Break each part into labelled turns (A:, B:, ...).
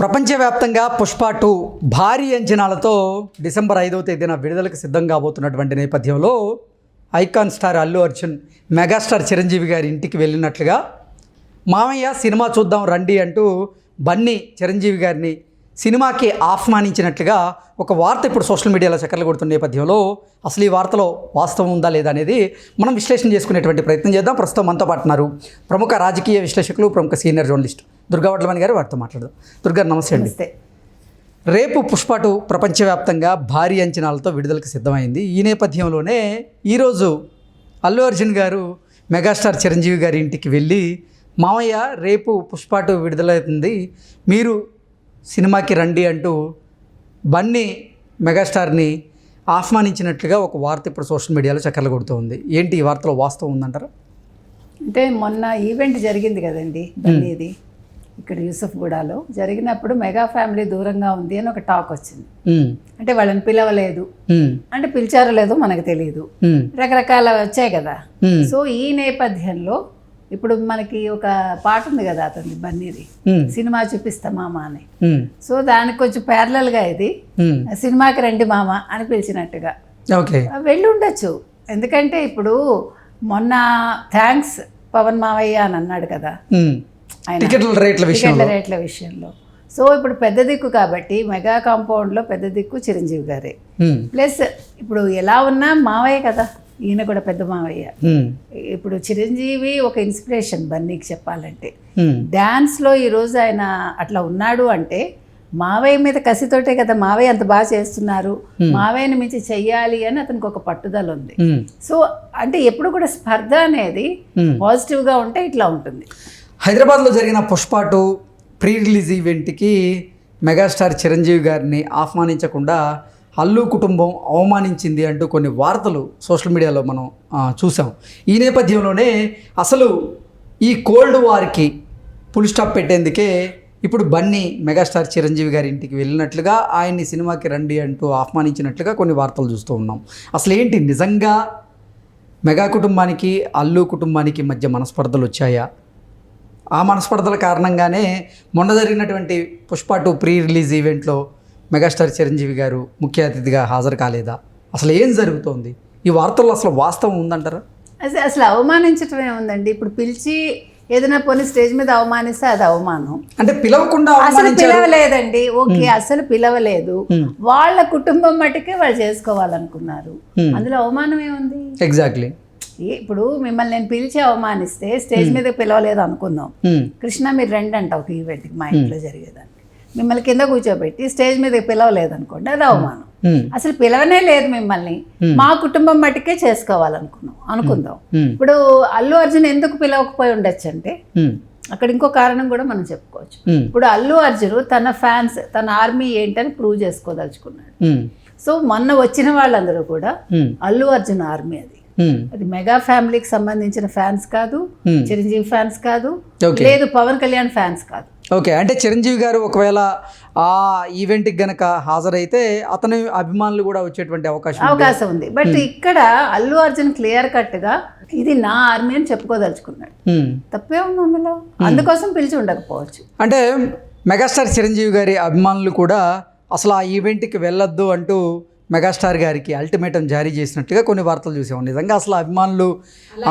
A: ప్రపంచవ్యాప్తంగా పుష్ప 2 భారీ అంచనాలతో డిసెంబర్ 5వ తేదీన విడుదలకు సిద్ధం కాబోతున్నటువంటి నేపథ్యంలో icon star Allu Arjun megastar Chiranjeevi గారి ఇంటికి వెళ్ళినట్లుగా మామయ్య సినిమా చూద్దాం రండి అంటూ బన్నీ చిరంజీవి గారిని సినిమాకి ఆహ్వానించినట్లుగా ఒక వార్త ఇప్పుడు సోషల్ మీడియాలో చక్కర్లు కొడుతున్న నేపథ్యంలో అసలు ఈ వార్తలో వాస్తవం ఉందా లేదా అనేది మనం విశ్లేషణ చేసుకునేటువంటి ప్రయత్నం చేద్దాం. ప్రస్తుతం మనతో పాటు ఉన్నారు ప్రముఖ రాజకీయ విశ్లేషకులు, ప్రముఖ సీనియర్ జర్నలిస్ట్ దుర్గా వడ్లమణి గారు. వారితో మాట్లాడదాం. దుర్గా, నమస్తే అండి. రేపు పుష్ప 2 ప్రపంచవ్యాప్తంగా భారీ అంచనాలతో విడుదలకు సిద్ధమైంది. ఈ నేపథ్యంలోనే ఈరోజు అల్లు అర్జున్ గారు మెగాస్టార్ చిరంజీవి గారి ఇంటికి వెళ్ళి, మామయ్య రేపు పుష్ప 2 విడుదలవుతుంది, మీరు సినిమాకి రండి అంటూ బన్నీ మెగాస్టార్ని ఆహ్వానించినట్లుగా ఒక వార్త ఇప్పుడు సోషల్ మీడియాలో చక్కర్లు కొడుతూ ఉంది. ఏంటి ఈ వార్తలో వాస్తవం ఉందంటారా?
B: అంటే మొన్న ఈవెంట్ జరిగింది కదండి బన్నీది, ఇక్కడ యూసఫ్గూడలో జరిగినప్పుడు మెగా ఫ్యామిలీ దూరంగా ఉంది అని ఒక టాక్ వచ్చింది. అంటే వాళ్ళని పిలవలేదు, అంటే పిలిచారో లేదో మనకు తెలియదు, రకరకాల వచ్చాయి కదా. సో ఈ నేపథ్యంలో ఇప్పుడు మనకి ఒక పాట ఉంది కదా అతని బన్నీది, సినిమా చూపిస్తా మామ అని. సో దానికి కొంచెం ప్యారలల్గా ఇది సినిమాకి రండి మామ అని పిలిచినట్టుగా వెళ్ళి ఉండొచ్చు. ఎందుకంటే ఇప్పుడు మొన్న థ్యాంక్స్ పవన్ మావయ్య అని అన్నాడు కదా ఆయన టికెట్ల రేట్ల విషయంలో. సో ఇప్పుడు పెద్ద దిక్కు కాబట్టి మెగా కాంపౌండ్లో పెద్ద దిక్కు చిరంజీవి గారే. ప్లస్ ఇప్పుడు ఎలా ఉన్నా మావయ్య కదా, ఈయన కూడా పెద్ద మావయ్య. ఇప్పుడు చిరంజీవి ఒక ఇన్స్పిరేషన్ బన్నీకి చెప్పాలంటే. డ్యాన్స్లో ఈరోజు ఆయన అట్లా ఉన్నాడు అంటే మావయ్య మీద కసితోటే కదా, మావయ్య అంత బాగా చేస్తున్నారు, మావయ్యని మించి చెయ్యాలి అని అతనికి ఒక పట్టుదల ఉంది. సో అంటే ఎప్పుడు కూడా స్పర్ధ అనేది పాజిటివ్గా ఉంటే ఇట్లా ఉంటుంది.
A: హైదరాబాద్లో జరిగిన పుష్ప 2 ప్రీ రిలీజ్ ఈవెంట్కి మెగాస్టార్ చిరంజీవి గారిని ఆహ్వానించకుండా అల్లు కుటుంబం అవమానించింది అంటూ కొన్ని వార్తలు సోషల్ మీడియాలో మనం చూసాం. ఈ నేపథ్యంలోనే అసలు ఈ కోల్డ్ వార్కి ఫుల్ స్టాప్ పెట్టేందుకే ఇప్పుడు బన్నీ మెగాస్టార్ చిరంజీవి గారి ఇంటికి వెళ్ళినట్లుగా, ఆయన్ని సినిమాకి రండి అంటూ ఆహ్వానించినట్లుగా కొన్ని వార్తలు చూస్తూ ఉన్నాం. అసలు ఏంటి నిజంగా మెగా కుటుంబానికి అల్లు కుటుంబానికి మధ్య మనస్పర్ధలు వచ్చాయా? ఆ మనస్పర్ధల కారణంగానే మొన్న జరిగినటువంటి పుష్ప 2 ప్రీ రిలీజ్ ఈవెంట్లో మెగాస్టార్ చిరంజీవి గారు ముఖ్య అతిథిగా హాజరు కాలేదా? అసలు ఏం జరుగుతోంది? ఈ వార్తల్లో అసలు వాస్తవం ఉందంటారా?
B: అసలు అవమానించటం ఏముందండి? ఇప్పుడు పిలిచి ఏదైనా పోనీ స్టేజ్ మీద అవమానిస్తే అది అవమానం.
A: అంటే పిలవకుండా
B: అసలు పిలవలేదండి. ఓకే, అసలు పిలవలేదు. వాళ్ళ కుటుంబం మట్టుకే వాళ్ళు చేసుకోవాలనుకున్నారు, అందులో అవమానం ఏముంది?
A: ఎగ్జాక్ట్లీ.
B: ఇప్పుడు మిమ్మల్ని నేను పిలిచి అవమానిస్తే స్టేజ్ మీద పిలవలేదు అనుకుందాం, కృష్ణ మీరు రండి అంట ఒక ఈవెంట్కి మా ఇంట్లో జరిగేదాన్ని, మిమ్మల్ని కింద కూర్చోబెట్టి స్టేజ్ మీద పిలవలేదు అనుకోండి, అది అవమానం. అసలు పిలవనే లేదు మిమ్మల్ని, మా కుటుంబం మట్టుకే అనుకుందాం. ఇప్పుడు అల్లు అర్జున్ ఎందుకు పిలవకపోయి ఉండొచ్చు అంటే అక్కడ ఇంకో కారణం కూడా మనం చెప్పుకోవచ్చు. ఇప్పుడు అల్లు అర్జున్ తన ఫ్యాన్స్, తన ఆర్మీ ఏంటని ప్రూవ్ చేసుకోదలుచుకున్నాడు. సో మొన్న వచ్చిన వాళ్ళందరూ కూడా అల్లు అర్జున్ ఆర్మీ. అది మెగా ఫ్యామిలీకి సంబంధించిన ఫ్యాన్స్ కాదు, చిరంజీవి ఫ్యాన్స్ కాదు, లేదు పవన్ కళ్యాణ్ ఫ్యాన్స్ కాదు.
A: ఓకే, అంటే చిరంజీవి గారు ఒకవేళ ఆ ఈవెంట్కి గనక హాజరైతే అతని అభిమానులు కూడా వచ్చేటువంటి అవకాశం ఉంది.
B: బట్ ఇక్కడ అల్లు అర్జున్ క్లియర్ కట్గా ఇది నా ఆర్మీ అని చెప్పుకోదలుచుకున్నాడు. తప్పే ఉంది అందులో, అందుకోసం పిలిచి ఉండకపోవచ్చు.
A: అంటే మెగాస్టార్ చిరంజీవి గారి అభిమానులు కూడా అసలు ఆ ఈవెంట్కి వెళ్ళొద్దు అంటూ మెగాస్టార్ గారికి అల్టిమేటం జారీ చేసినట్టుగా కొన్ని వార్తలు చూసాము. నిజంగా అసలు అభిమానులు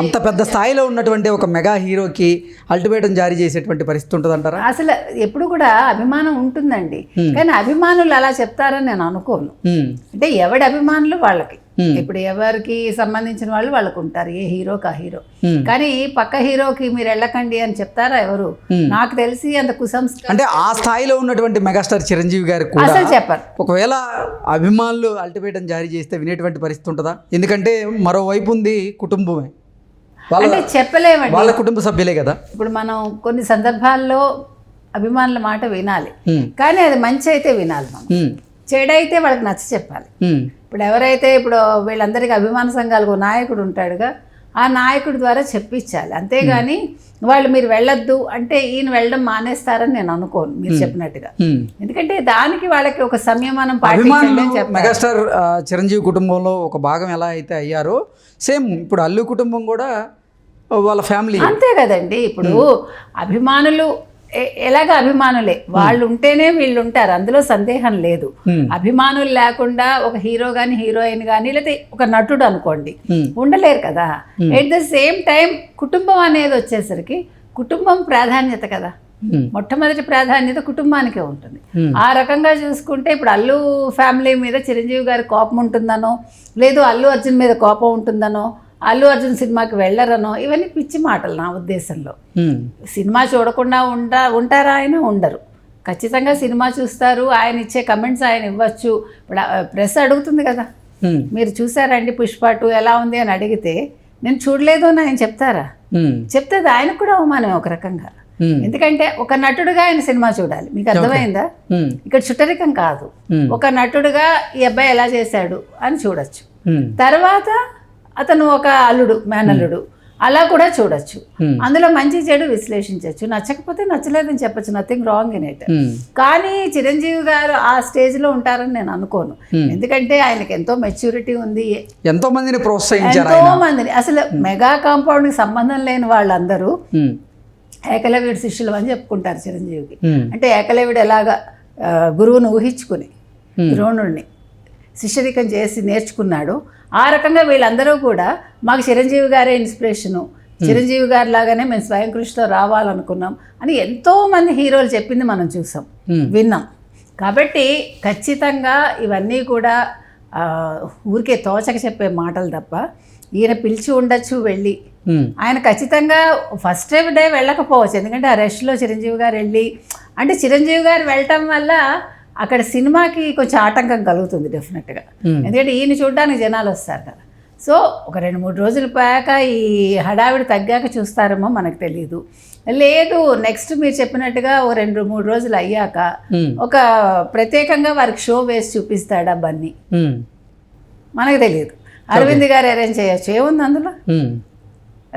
A: అంత పెద్ద స్థాయిలో ఉన్నటువంటి ఒక మెగా హీరోకి అల్టిమేటం జారీ చేసేటువంటి పరిస్థితి ఉంటుందంటారా?
B: అసలు ఎప్పుడు కూడా అభిమానం ఉంటుందండి, కానీ అభిమానులు అలా చెప్తారని నేను అనుకోను. అంటే ఎవడి అభిమానులు వాళ్ళకి, ఇప్పుడు ఎవరికి సంబంధించిన వాళ్ళు వాళ్ళకు ఉంటారు, ఏ హీరోకి ఆ హీరో. కానీ పక్క హీరోకి మీరు వెళ్ళకండి అని చెప్తారా ఎవరు? నాకు తెలిసి అంత కుసంస్కారం.
A: అంటే ఆ స్థాయిలో ఉన్నటువంటి మెగాస్టార్ చిరంజీవి గారు
B: అసలు చెప్పారు.
A: ఒకవేళ అభిమానులు అల్టిమేటం జారీ చేస్తే వినేటువంటి పరిస్థితి ఉంటుందా? ఎందుకంటే మరోవైపు ఉంది కుటుంబమే,
B: అంటే చెప్పలేమండి,
A: వాళ్ళ కుటుంబ సభ్యులే కదా.
B: ఇప్పుడు మనం కొన్ని సందర్భాల్లో అభిమానుల మాట వినాలి, కానీ అది మంచి అయితే వినాలి, మనం చెడైతే వాళ్ళకి నచ్చ చెప్పాలి. ఇప్పుడు ఎవరైతే ఇప్పుడు వీళ్ళందరికీ అభిమాన సంఘాలకు నాయకుడు ఉంటాడుగా, ఆ నాయకుడి ద్వారా చెప్పించాలి. అంతేగాని వాళ్ళు మీరు వెళ్ళొద్దు అంటే ఈయన వెళ్ళడం మానేస్తారని నేను అనుకోను మీరు చెప్పినట్టుగా. ఎందుకంటే దానికి వాళ్ళకి ఒక సంయమనం పాటించండి.
A: మెగాస్టార్ చిరంజీవి కుటుంబంలో ఒక భాగం ఎలా అయితే అయ్యారో సేమ్ ఇప్పుడు అల్లు కుటుంబం కూడా వాళ్ళ ఫ్యామిలీ
B: అంతే కదండి. ఇప్పుడు అభిమానులు ఎలాగ అభిమానులే, వాళ్ళు ఉంటేనే వీళ్ళు ఉంటారు, అందులో సందేహం లేదు. అభిమానులు లేకుండా ఒక హీరో కానీ హీరోయిన్ కానీ లేదా ఒక నటుడు అనుకోండి ఉండలేరు కదా. ఎట్ ద సేమ్ టైం కుటుంబం అనేది వచ్చేసరికి కుటుంబం ప్రాధాన్యత కదా, మొట్టమొదటి ప్రాధాన్యత కుటుంబానికే ఉంటుంది. ఆ రకంగా చూసుకుంటే ఇప్పుడు అల్లు ఫ్యామిలీ మీద చిరంజీవి గారి కోపం ఉంటుందనో, లేదు అల్లు అర్జున్ మీద కోపం ఉంటుందనో, అల్లు అర్జున్ సినిమాకి వెళ్ళరనో, ఇవన్నీ పిచ్చి మాటలు నా ఉద్దేశంలో. సినిమా చూడకుండా ఉంటారా ఆయన? ఉండరు, ఖచ్చితంగా సినిమా చూస్తారు. ఆయన ఇచ్చే కమెంట్స్ ఆయన ఇవ్వచ్చు. ఇప్పుడు ప్రెస్ అడుగుతుంది కదా, మీరు చూసారండి పుష్ప 2 ఎలా ఉంది అని అడిగితే నేను చూడలేదు అని ఆయన చెప్తారా? చెప్తే ఆయనకు కూడా అవమానం ఒక రకంగా. ఎందుకంటే ఒక నటుడుగా ఆయన సినిమా చూడాలి. మీకు అర్థమైందా? ఇక్కడ చుట్టరికం కాదు, ఒక నటుడుగా ఈ అబ్బాయి ఎలా చేశాడు అని చూడొచ్చు. తర్వాత అతను ఒక అల్లుడు, మేనల్లుడు, అలా కూడా చూడొచ్చు. అందులో మంచి చెడు విశ్లేషించవచ్చు. నచ్చకపోతే నచ్చలేదని చెప్పచ్చు, నథింగ్ రాంగ్ ఇన్ ఇట్. కానీ చిరంజీవి గారు ఆ స్టేజ్లో ఉంటారని నేను అనుకోను. ఎందుకంటే ఆయనకి ఎంతో మెచ్యూరిటీ ఉంది,
A: ఎంతో మందిని ప్రోత్సహించారు,
B: ఎంతో మందిని. అసలు మెగా కాంపౌండ్కి సంబంధం లేని వాళ్ళందరూ ఏకలవ్యుడి శిష్యులు అని చెప్పుకుంటారు చిరంజీవికి. అంటే ఏకలవ్యుడు ఎలాగా గురువును ఊహించుకుని ద్రోణుడిని శిష్యరికం చేసి నేర్చుకున్నాడు, ఆ రకంగా వీళ్ళందరూ కూడా మాకు చిరంజీవి గారే ఇన్స్పిరేషను, చిరంజీవి గారి లాగానే మేము స్వయం కృషితో రావాలనుకున్నాం అని ఎంతోమంది హీరోలు చెప్పింది మనం చూసాం, విన్నాం. కాబట్టి ఖచ్చితంగా ఇవన్నీ కూడా ఊరికే తోచక చెప్పే మాటలు తప్ప, ఈయన పిలిచి ఉండొచ్చు వెళ్ళి, ఆయన ఖచ్చితంగా ఫస్ట్ డే వెళ్ళకపోవచ్చు. ఎందుకంటే ఆ రష్లో చిరంజీవి గారు వెళ్ళి, అంటే చిరంజీవి గారు వెళ్ళటం వల్ల అక్కడ సినిమాకి కొంచెం ఆటంకం కలుగుతుంది డెఫినెట్గా. ఎందుకంటే ఈయన చూడడానికి జనాలు వస్తారు కదా. సో ఒక 2-3 రోజులు పోయాక ఈ హడావిడి తగ్గాక చూస్తారేమో మనకు తెలియదు. లేదు నెక్స్ట్ మీరు చెప్పినట్టుగా ఓ 2-3 రోజులు అయ్యాక ఒక ప్రత్యేకంగా వారికి షో వేసి చూపిస్తాడా బన్నీ, మనకు తెలియదు. అరవింద్ గారు అరేంజ్ చేయొచ్చు, ఏముంది అందులో?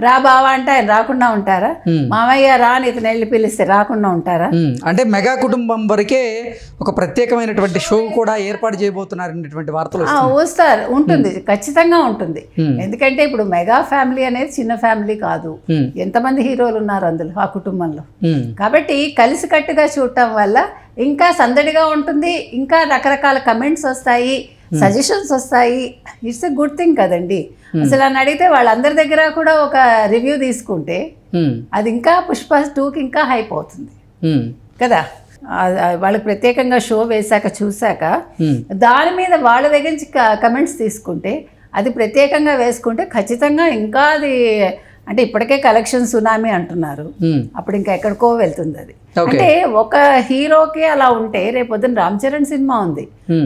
B: రా బావా అంటే ఆయన రాకుండా ఉంటారా? మామయ్య రా అని ఇతను వెళ్ళి పిలిస్తే రాకుండా ఉంటారా?
A: అంటే మెగా కుటుంబం వరకే ఒక ప్రత్యేకమైనటువంటి షో కూడా ఏర్పాటు చేయబోతున్నారనేటువంటి వార్తలు
B: వస్తారు. ఉంటుంది, ఖచ్చితంగా ఉంటుంది. ఎందుకంటే ఇప్పుడు మెగా ఫ్యామిలీ అనేది చిన్న ఫ్యామిలీ కాదు, ఎంతమంది హీరోలు ఉన్నారు అందులో ఆ కుటుంబంలో. కాబట్టి కలిసికట్టుగా చూడటం వల్ల ఇంకా సందడిగా ఉంటుంది, ఇంకా రకరకాల కమెంట్స్ వస్తాయి, సజెషన్స్ వస్తాయి. ఇట్స్ ఎ గుడ్ థింగ్ కదండి. అసలు అని అడిగితే వాళ్ళందరి దగ్గర కూడా ఒక రివ్యూ తీసుకుంటే అది ఇంకా పుష్ప 2కి ఇంకా హైప్ అవుతుంది కదా. వాళ్ళకి ప్రత్యేకంగా షో వేశాక చూశాక దాని మీద వాళ్ళ దగ్గర నుంచి కమెంట్స్ తీసుకుంటే, అది ప్రత్యేకంగా వేసుకుంటే ఖచ్చితంగా ఇంకా అది, అంటే ఇప్పటికే కలెక్షన్ సునామీ అంటున్నారు, అప్పుడు ఇంకా ఎక్కడికో వెళ్తుంది అది. అంటే ఒక హీరోకి అలా ఉంటే రేపొద్దున రామ్ చరణ్ సినిమా ఉంది,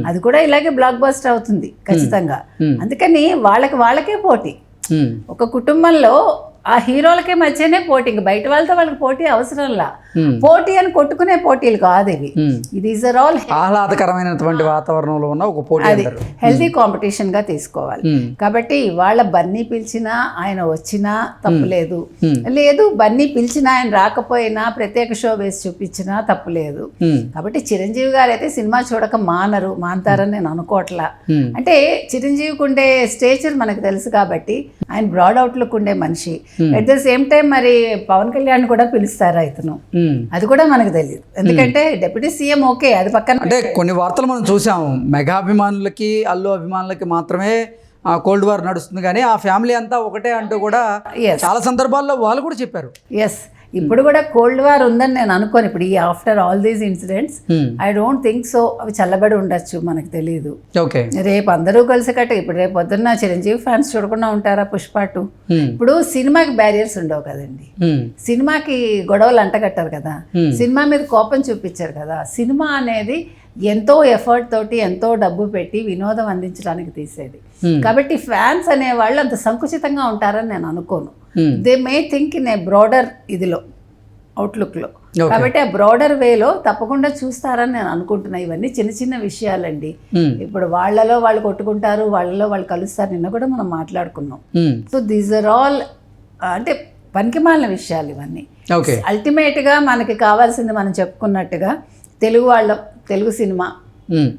B: అది కూడా ఇలాగే బ్లాక్ బస్టర్ అవుతుంది ఖచ్చితంగా. అందుకని వాళ్ళకే పోటీ. ఒక కుటుంబంలో ఆ హీరోలకే మధ్యనే పోటీ, ఇంక బయట వాళ్ళతో వాళ్ళకి పోటీ అవసరంలా. పోటీ అని కొట్టుకునే పోటీలు కాదు ఇవి. ఇది ఈజ్ ఆల్
A: ఆహ్లాదకరమైనటువంటి వాతావరణంలో ఉన్న ఒక పోటీ,
B: అది హెల్తీ కాంపిటీషన్ గా తీసుకోవాలి. కాబట్టి ఇవాళ బన్నీ పిలిచినా ఆయన వచ్చినా తప్పులేదు, లేదు బన్నీ పిలిచినా ఆయన రాకపోయినా ప్రత్యేక షో వేసి చూపించినా తప్పులేదు. కాబట్టి చిరంజీవి గారు అయితే సినిమా చూడక మానతారని నేను అనుకోవట్లా. అంటే చిరంజీవికి ఉండే స్టేచర్ మనకు తెలుసు కాబట్టి, ఆయన బ్రాడ్ అవుట్లుక్ ఉండే మనిషి. అట్ ద సేమ్ టైం మరి పవన్ కళ్యాణ్ కూడా పిలుస్తారా ఇతను, అది కూడా మనకు తెలియదు. ఎందుకంటే డిప్యూటీ సీఎం ఓకే, అది పక్కన.
A: అంటే కొన్ని వార్తలు మనం చూసాము, మెగా అభిమానులకి అల్లు అభిమానులకి మాత్రమే కోల్డ్ వార్ నడుస్తుంది, కానీ ఆ ఫ్యామిలీ అంతా ఒకటే అంటూ కూడా చాలా సందర్భాల్లో వాళ్ళు కూడా చెప్పారు.
B: ఎస్, ఇప్పుడు కూడా కోల్డ్ వార్ ఉందని నేను అనుకోను. ఇప్పుడు ఈ after all these incidents I don't think so. అవి చల్లబడి ఉండొచ్చు, మనకు తెలియదు. రేపు అందరూ కలిసి కట్ట, ఇప్పుడు రేపు పొద్దున్న చిరంజీవి ఫ్యాన్స్ చూడకుండా ఉంటారా పుష్ప 2? ఇప్పుడు సినిమాకి బ్యారియర్స్ ఉండవు కదండి, సినిమాకి గొడవలు అంటగట్టారు కదా, సినిమా మీద కోపం చూపించారు కదా. సినిమా అనేది ఎంతో ఎఫర్ట్ తోటి ఎంతో డబ్బు పెట్టి వినోదం అందించడానికి తీసేది. కాబట్టి ఫ్యాన్స్ అనేవాళ్ళు అంత సంకుచితంగా ఉంటారని నేను అనుకోను. They may think in a broader ఇదిలో, అవుట్లుక్లో. కాబట్టి ఆ బ్రాడర్ వేలో తప్పకుండా చూస్తారని నేను అనుకుంటున్నా. ఇవన్నీ చిన్న చిన్న విషయాలండి. ఇప్పుడు వాళ్ళలో వాళ్ళు కొట్టుకుంటారు, వాళ్ళలో వాళ్ళు కలుస్తారు, నిన్న కూడా మనం మాట్లాడుకున్నాం. సో దీస్ ఆర్ ఆల్ అంటే పనికిమాలిన విషయాలు ఇవన్నీ. అల్టిమేట్గా మనకి కావాల్సింది మనం చెప్పుకున్నట్టుగా తెలుగు సినిమా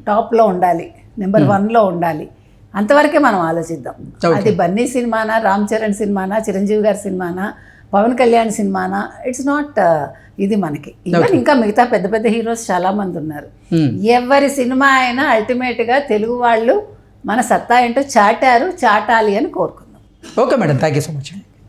B: టాప్లో ఉండాలి, నెంబర్ 1లో ఉండాలి. అంతవరకే మనం ఆలోచిద్దాం. అది బన్నీ సినిమానా, రామ్ చరణ్ సినిమానా, చిరంజీవి గారి సినిమానా, పవన్ కళ్యాణ్ సినిమానా, ఇట్స్ నాట్ ఇది మనకి. ఈవెన్ ఇంకా మిగతా పెద్ద పెద్ద హీరోస్ చాలామంది ఉన్నారు. ఎవరి సినిమా అయినా అల్టిమేట్గా తెలుగు వాళ్ళు మన సత్తా ఏంటో చాటారు, చాటాలి అని కోరుకుందాం.
A: Okay madam, thank you so much.